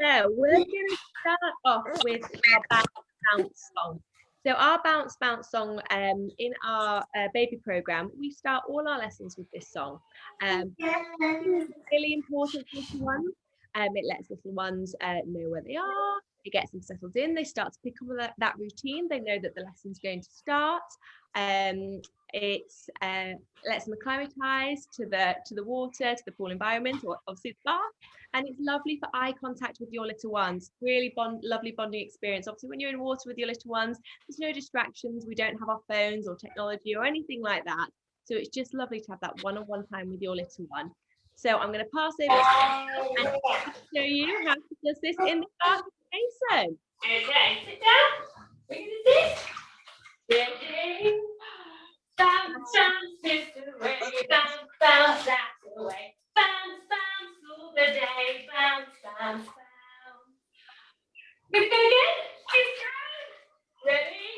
So we're going to start off with our bounce song. So our bounce song in our baby program, we start all our lessons with this song. It's really important for little ones. It lets little ones know where they are. It gets them settled in. They start to pick up that routine. They know that the lesson's going to start. It lets them acclimatise to the water, to the pool environment, or obviously the bath. And it's lovely for eye contact with your little ones. Really lovely bonding experience. Obviously, when you're in water with your little ones, there's no distractions. We don't have our phones or technology or anything like that. So it's just lovely to have that one-on-one time with your little one. So I'm going to pass over to and show you how to do this in the bath with Mason. Okay, sit down. We're going to sit. Sitting. Bounce, bounce, sister away. Bounce, bounce, that's away. Bounce, bounce, all the day. Bounce, bounce, bounce. We're going again. Keep going. Ready?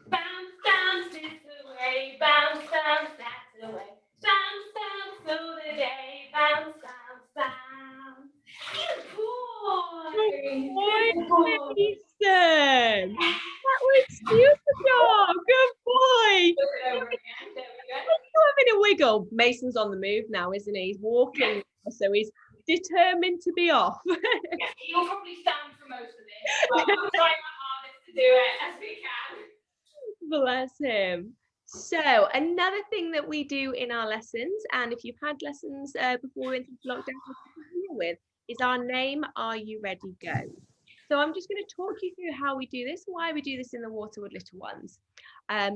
Bounce, bounce, sister away. Bounce, bounce, that's away. Bounce, bounce, all the day. Bounce, bounce, bounce. Good boy. Good boy, Mason. That was super job. Good boy. There we go. Having a wiggle. Mason's on the move now, isn't he? He's walking, so he's determined to be off. Yeah, he'll probably stand for most of this, but we'll try our hardest to do it as we can. Bless him. So another thing that we do in our lessons, and if you've had lessons before we went into lockdown, with, is our name, Are You Ready, Go. So I'm just going to talk you through how we do this and why we do this in the water with little ones.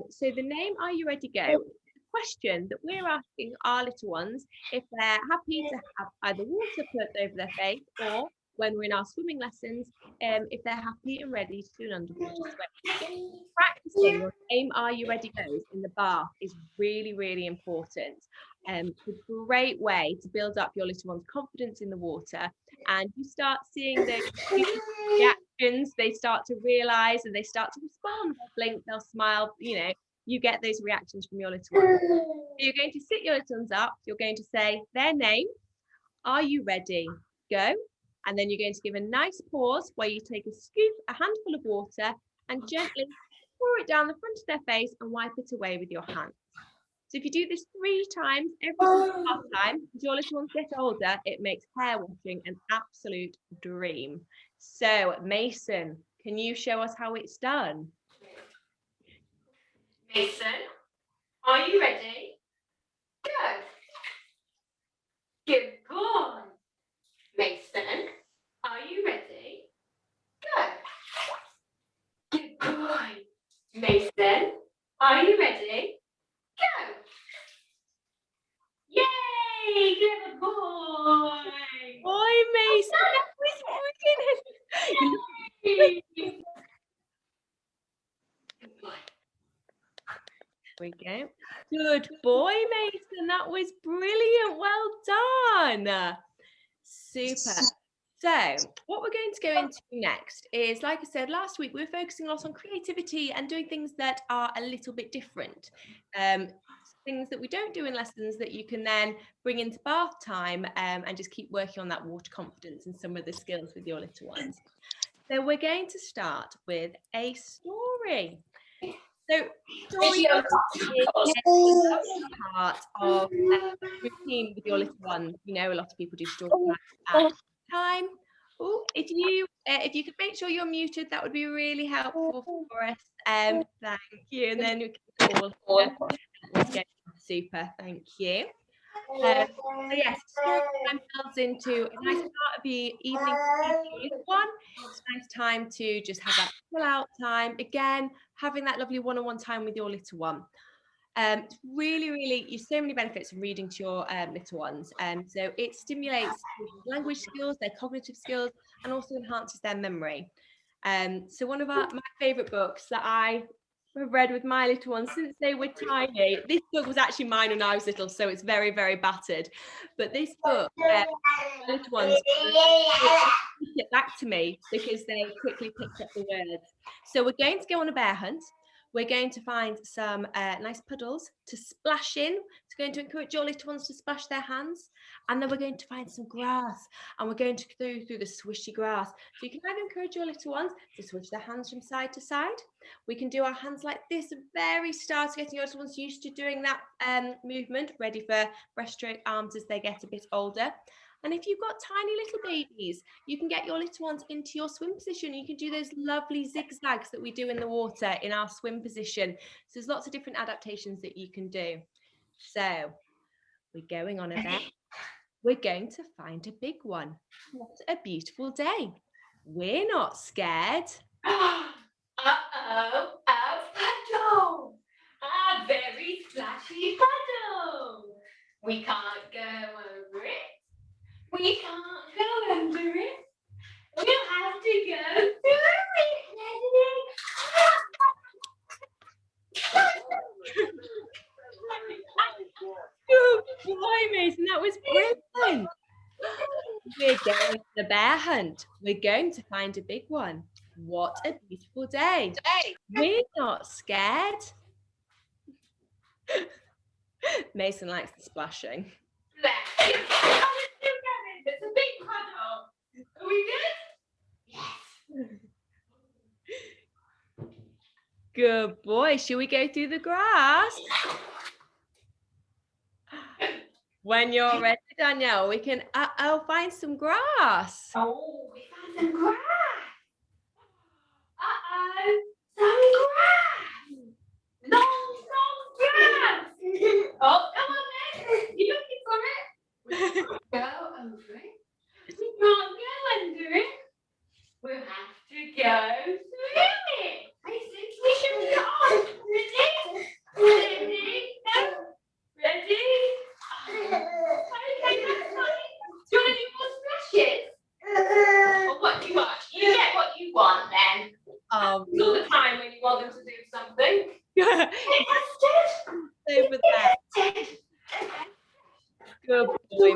So the name, Are You Ready, Go, is a question that we're asking our little ones if they're happy to have either water put over their face, or when we're in our swimming lessons, if they're happy and ready to do an underwater swim. Practicing your name, Are You Ready, Goes in the bath is really, really important. It's a great way to build up your little one's confidence in the water, and you start seeing those reactions. They start to realise and they start to respond. They'll blink, they'll smile, you get those reactions from your little ones. So you're going to sit your little ones up, you're going to say their name, Are you ready, go, and then you're going to give a nice pause where you take a handful of water and gently pour it down the front of their face and wipe it away with your hand. So if you do this 3 times every single time, as your little ones get older, it makes hair washing an absolute dream. So Mason, can you show us how it's done? Mason, are you ready? Go. Good boy. Mason, are you ready? Go. Good boy. Mason, are you ready? Go. Yay! Good boy. Boy, Mason, that was brilliant. Good boy. There we go. Good boy, Mason. That was brilliant. Well done. Super. So what we're going to go into next is, like I said last week, we were focusing a lot on creativity and doing things that are a little bit different. Things that we don't do in lessons that you can then bring into bath time and just keep working on that water confidence and some of the skills with your little ones. So we're going to start with a story. So story is a part of routine with your little ones. A lot of people do story time at time. Oh, if you could make sure you're muted, that would be really helpful for us. Thank you. And then we can all super. Thank you. So yes, story time builds into a nice part of the evening. One, it's a nice time to just have that chill out time. Again, having that lovely one-on-one time with your little one. It's really, there's so many benefits from reading to your little ones. So it stimulates language skills, their cognitive skills, and also enhances their memory. So one of my favourite books that I have read with my little ones since they were tiny. This book was actually mine when I was little, so it's very, very battered. But this book, my little ones it back to me because they quickly picked up the words. So we're going to go on a bear hunt. we're going to find some nice puddles to splash in. It's going to encourage your little ones to splash their hands. And then we're going to find some grass, and we're going to go through the swishy grass. So you can either encourage your little ones to swish their hands from side to side. We can do our hands like this at the very start, getting your little ones used to doing that movement, ready for breaststroke arms as they get a bit older. And if you've got tiny little babies, you can get your little ones into your swim position. You can do those lovely zigzags that we do in the water in our swim position. So there's lots of different adaptations that you can do. So we're going on a bed. We're going to find a big one. What a beautiful day. We're not scared. Uh-oh, a puddle. A very splashy puddle. We can't go over it. We can't go under it. We'll have to go through it. Good boy, Mason. That was brilliant. We're going on a bear hunt. We're going to find a big one. What a beautiful day. We're not scared. Mason likes the splashing. It's a big puddle. Are we good? Yes. Good boy. Shall we go through the grass? When you're ready, Danielle, we can find some grass. Oh, we found some grass. Uh-oh, some grass. Long grass. Oh, come on then. You're looking for it. We can't go over it. We can't go under it. We'll have to go through it. Mason, we should be on. Ready? Ready? No. Ready? Okay, that's fine. Do you want to do more splashes? Or what do you want? You get what you want then. All the time when you want them to do something. Over there. Good boy.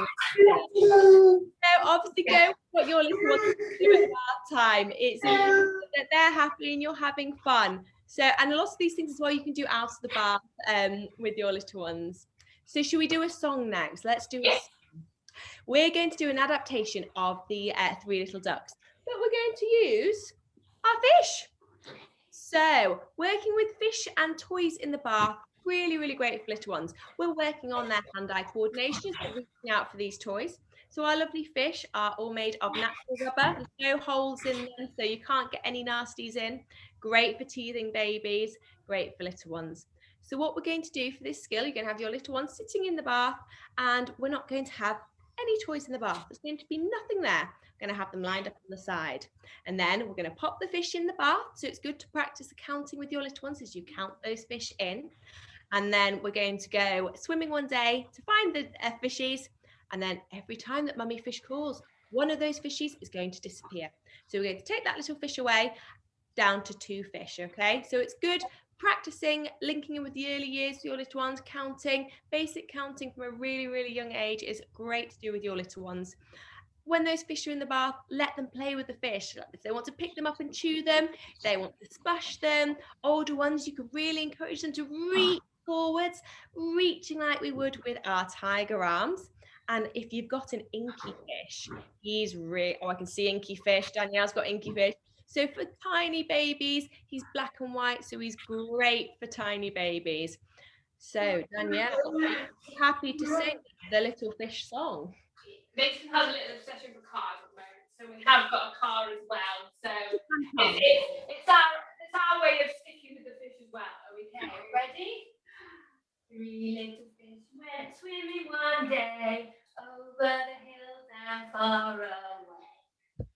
So obviously go what your little ones do at that time. It's important that they're happy and you're having fun. So, and a lot of these things as well you can do out of the bath with your little ones. So should we do a song now? So let's do a song. We're going to do an adaptation of the Three Little Ducks, but we're going to use our fish. So working with fish and toys in the bath, really, really great for little ones. We're working on their hand-eye coordination, so reaching out for these toys. So our lovely fish are all made of natural rubber. There's no holes in them, so you can't get any nasties in. Great for teething babies, great for little ones. So what we're going to do for this skill, you're going to have your little ones sitting in the bath, and we're not going to have any toys in the bath. There's going to be nothing there. We're going to have them lined up on the side. And then we're going to pop the fish in the bath. So it's good to practice accounting with your little ones as you count those fish in. And then we're going to go swimming one day to find the fishies. And then every time that mummy fish calls, one of those fishies is going to disappear. So we're going to take that little fish away down to 2 fish, okay? So it's good practicing, linking in with the early years, your little ones, counting, basic counting from a really, really young age is great to do with your little ones. When those fish are in the bath, let them play with the fish. If they want to pick them up and chew them, if they want to splash them, older ones, you can really encourage them to reach forwards, reaching like we would with our tiger arms. And if you've got an inky fish, he's really, I can see inky fish. Danielle's got inky fish. So for tiny babies, he's black and white, so he's great for tiny babies. So Danielle, are you happy to sing the little fish song? Mason has a little obsession for cars at the moment, so we have got a car as well. So it's our way of sticking with the fish as well. Are we okay? Ready? 3 little fish went swimming one day over the hills and far away.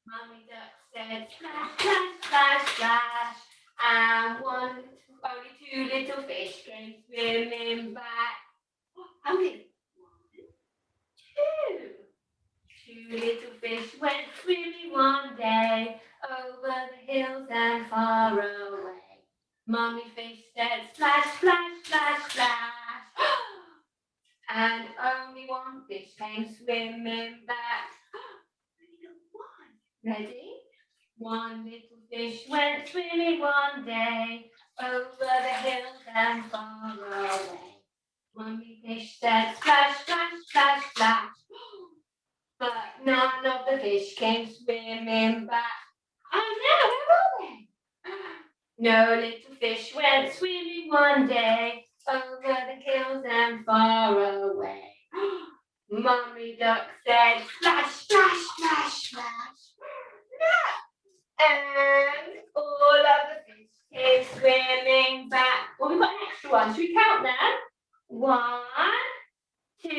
Mummy duck said splash, splash, splash, splash, and only 2 little fish came swimming back. How many? 1, 2. 2 little fish went swimming one day over the hills and far away. Mummy fish said splash, splash, splash, splash, and only 1 fish came swimming back. Ready? One little fish went swimming one day over the hills and far away. Mummy fish said splash, splash, splash, splash. But none of the fish came swimming back. Oh no, where are they? No little fish went swimming one day over the hills and far away. Mummy duck said splash, splash, splash, splash. And all of the fish came swimming back. Well, we've got an extra one. Should we count them? 1, 2,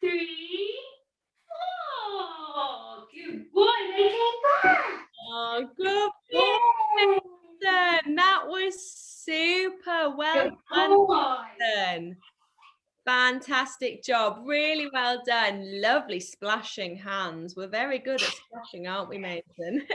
3, 4. Good boy, they came back. Oh, good boy, Mason. That was super. Well done. Fantastic job. Really well done. Lovely splashing hands. We're very good at splashing, aren't we, Mason?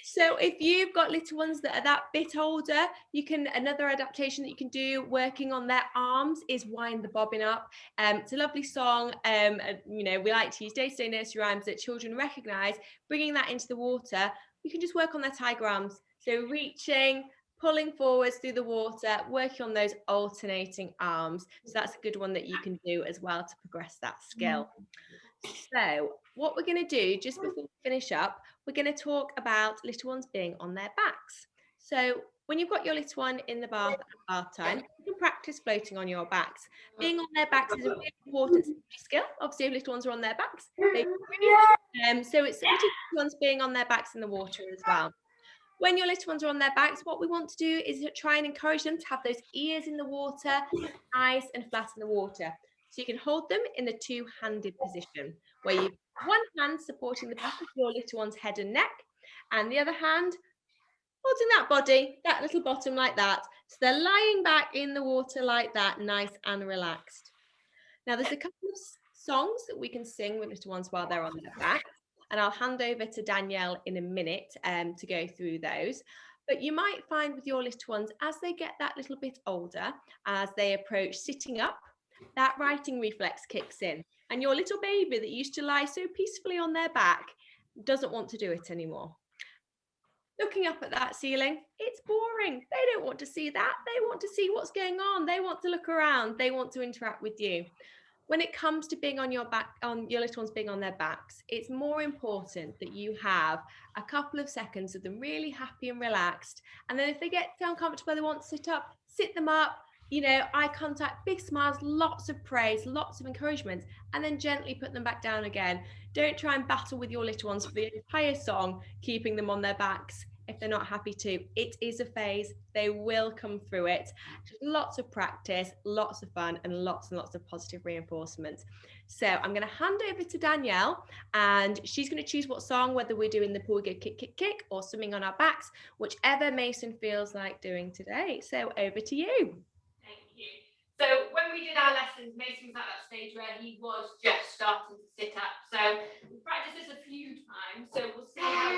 So if you've got little ones that are that bit older, another adaptation that you can do working on their arms is Wind the Bobbin Up. It's a lovely song. We like to use day-to-day nursery rhymes that children recognise. Bringing that into the water, you can just work on their tiger arms. So reaching, pulling forwards through the water, working on those alternating arms. So that's a good one that you can do as well to progress that skill. So what we're going to do just before we finish up, we're going to talk about little ones being on their backs. So when you've got your little one in the bath at bath time, you can practice floating on your backs. Being on their backs is a really important skill. Obviously, if little ones are on their backs, they so it's little ones being on their backs in the water as well. When your little ones are on their backs, what we want to do is try and encourage them to have those ears in the water, eyes and flat in the water. So you can hold them in the two-handed position, where you've one hand supporting the back of your little one's head and neck, and the other hand holding that body, that little bottom like that. So they're lying back in the water like that, nice and relaxed. Now there's a couple of songs that we can sing with little ones while they're on their back, and I'll hand over to Danielle in a minute to go through those. But you might find with your little ones, as they get that little bit older, as they approach sitting up, that righting reflex kicks in, and your little baby that used to lie so peacefully on their back doesn't want to do it anymore. Looking up at that ceiling, it's boring. They don't want to see that. They want to see what's going on. They want to look around. They want to interact with you. When it comes to being on your back, on your little ones being on their backs, it's more important that you have a couple of seconds of them really happy and relaxed. And then if they get uncomfortable, they want to sit up, sit them up, eye contact, big smiles, lots of praise, lots of encouragement, and then gently put them back down again. Don't try and battle with your little ones for the entire song, keeping them on their backs if they're not happy to. It is a phase. They will come through it. Just lots of practice, lots of fun, and lots of positive reinforcement. So I'm going to hand over to Danielle, and she's going to choose what song, whether we're doing the Paw Go Kick, Kick, Kick or swimming on our backs, whichever Mason feels like doing today. So over to you. Thank you. So when we did our lessons, Mason was at that stage where he was just starting to sit up. So we practiced this a few times. So we'll see how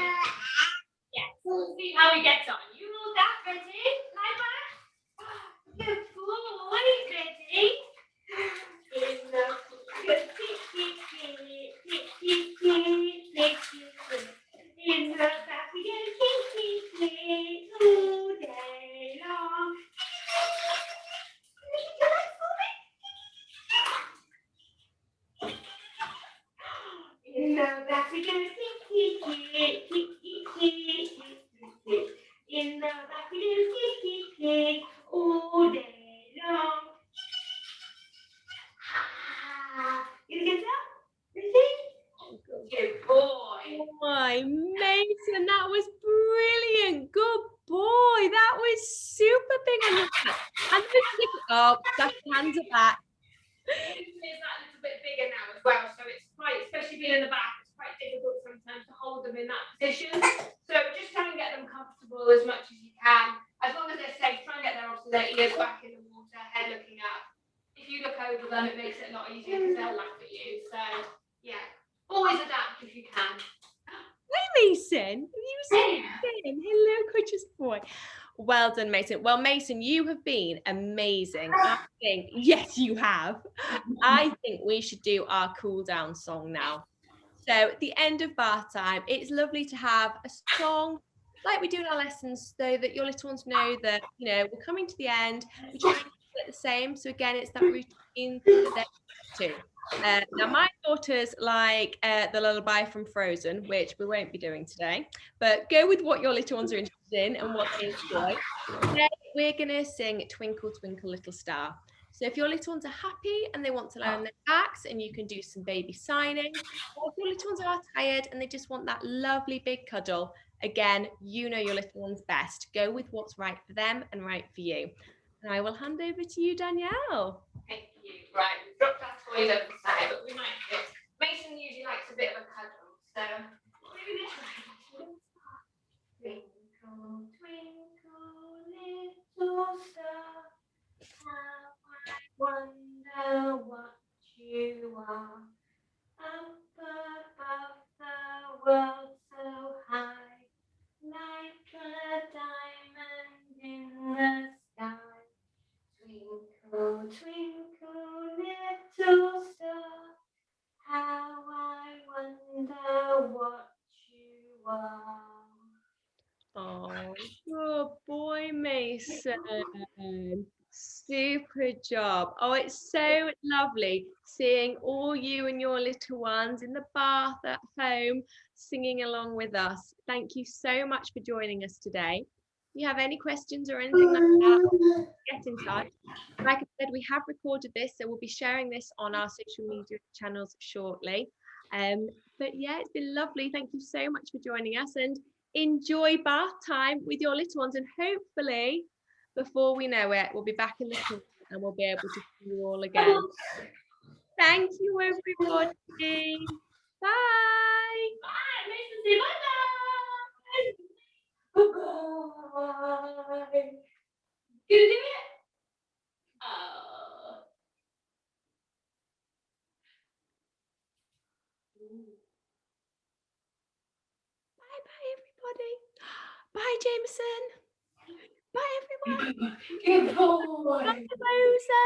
we'll see how we get on. You all that, Betty? Lie back. Good boy, Betty. In the good in the back we go all day long. In the back we go in the back we do all day long. You get that? Good boy. Oh my Mason, that was brilliant. Good boy. That was super big on your back. And that hands are back. It is that little bit bigger now as well, so it's quite, especially being in the back, it's quite difficult sometimes to hold them in that position. So just try and get them comfortable as much as you can. As long as they're safe, try and get their ears back in the water, head looking up. If you look over them, it makes it a lot easier because they'll laugh at you. So yeah, always adapt if you can. Hi Mason, have you seen him? Hello, gorgeous boy. Well done, Mason. Well, Mason, you have been amazing. I think, yes, you have. I think we should do our cool down song now. So at the end of bath time, it's lovely to have a song like we do in our lessons, so that your little ones know that, you know, we're coming to the end. We try and keep it the same. So again, it's that routine that they're used to. Now, my daughters like the lullaby from Frozen, which we won't be doing today, but go with what your little ones are interested in and what they enjoy. Today, we're going to sing Twinkle, Twinkle, Little Star. So if your little ones are happy and they want to learn their facts, and you can do some baby signing, or if your little ones are tired and they just want that lovely big cuddle, again, you know your little ones best. Go with what's right for them and right for you. And I will hand over to you, Danielle. Thank you. Right, we've dropped our toys over the side, but we might do it. Mason usually likes a bit of a cuddle, so maybe this way. Twinkle, twinkle, little star, how I wonder what you are. Up above the world so high, like a diamond in the sky. Twinkle, twinkle, little star, how I wonder what you are. Oh, good boy, Mason. Super job. Oh, it's so lovely seeing all you and your little ones in the bath at home singing along with us. Thank you so much for joining us today. If you have any questions or anything like that, get in touch. Like I said, we have recorded this, so we'll be sharing this on our social media channels shortly. But yeah, it's been lovely. Thank you so much for joining us, and enjoy bath time with your little ones, and hopefully before we know it, we'll be back in the pool and we'll be able to see you all again. Thank you, everybody. Bye. Bye, Mason, say bye-bye. Bye-bye. Gonna do it? Oh. Bye, everybody. Bye, Jameson. Bye, everyone. Good boy. Bye, Rosa.